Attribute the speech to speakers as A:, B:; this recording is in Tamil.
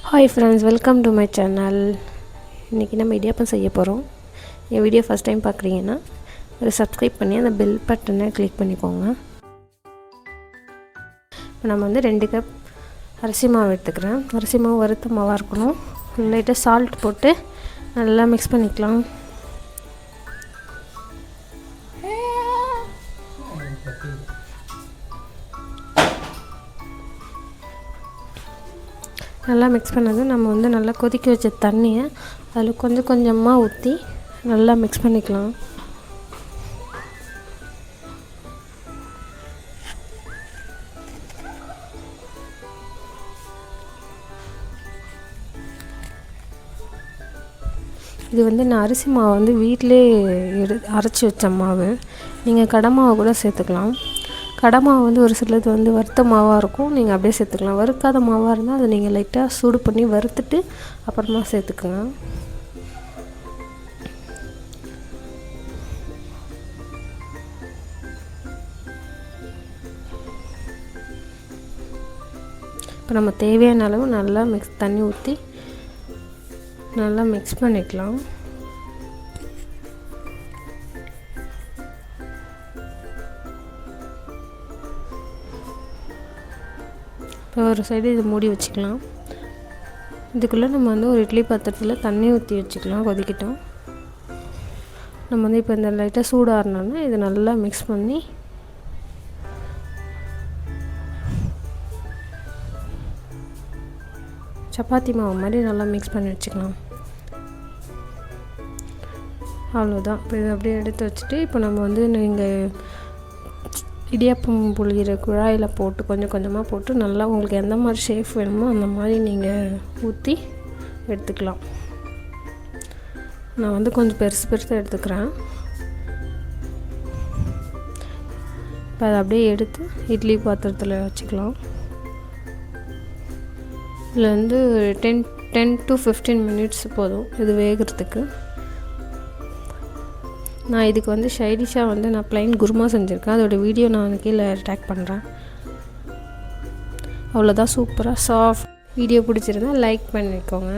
A: Hi friends, welcome to my channel. இன்றைக்கி நம்ம இடியாப்பம் செய்ய போகிறோம். என் வீடியோ ஃபஸ்ட் டைம் பார்க்குறீங்கன்னா ஒரு சப்ஸ்கிரைப் பண்ணி அந்த பெல் பட்டனை கிளிக் பண்ணிக்கோங்க. இப்போ நம்ம 2 கப் அரிசி மாவு எடுத்துக்கிறேன். அரிசி மாவு வறுத்த மாவாக இருக்கணும். லைட்டாக சால்ட் போட்டு நல்லா மிக்ஸ் பண்ணிக்கலாம். நல்லா மிக்ஸ் பண்ணது நம்ம நல்லா கொதிக்க வச்ச தண்ணியை அதில் கொஞ்சம் கொஞ்சமாக ஊற்றி நல்லா மிக்ஸ் பண்ணிக்கலாம். இது நான் அரிசி மாவு வீட்டிலே அரைச்சி வச்ச மாவு. நீங்கள் கடை மாவு கூட சேர்த்துக்கலாம். கடை மாவு ஒரு சிலது வறுத்த மாவாக இருக்கும். நீங்கள் அப்படியே சேர்த்துக்கலாம். வறுக்காத மாவாக இருந்தால் அதை நீங்கள் லைட்டாக சூடு பண்ணி வறுத்துட்டு அப்புறமா சேர்த்துக்குங்க. இப்போ நம்ம தேவையான அளவு நல்லா தண்ணி ஊற்றி நல்லா மிக்ஸ் பண்ணிக்கலாம். இப்போ ஒரு சைடு இது மூடி வச்சுக்கலாம். இதுக்குள்ளே நம்ம ஒரு இட்லி பாத்திரத்தில் தண்ணி ஊற்றி வச்சுக்கலாம். கொதிக்கிட்டோம். நம்ம இப்போ இந்த லைட்டாக சூடாறினோன்னா இது நல்லா மிக்ஸ் பண்ணி சப்பாத்தி மாவு மாதிரி நல்லா மிக்ஸ் பண்ணி வச்சுக்கலாம். அவ்வளோதான். இப்போ இதை அப்படியே எடுத்து வச்சுட்டு இப்போ நம்ம நீங்கள் இடியாப்பம் புளிகிற குழாயில் போட்டு கொஞ்சம் கொஞ்சமாக போட்டு நல்லா உங்களுக்கு எந்த மாதிரி ஷேப் வேணுமோ அந்த மாதிரி நீங்கள் ஊற்றி எடுத்துக்கலாம். நான் கொஞ்சம் பெருசு பெருசாக எடுத்துக்கிறேன். இப்போ அதை அப்படியே எடுத்து இட்லி பாத்திரத்தில் வச்சுக்கலாம். இதில் 10 to 15 மினிட்ஸ் போதும் இது வேகிறதுக்கு. நான் இதுக்கு சைடிஷாக நான் ப்ளைன் குருமா செஞ்சுருக்கேன். அதோடய வீடியோ நான் கீழே டேக் பண்ணுறேன். அவ்வளோதான், சூப்பராக சாஃப்ட். வீடியோ பிடிச்சிருந்தா லைக் பண்ணிக்கோங்க.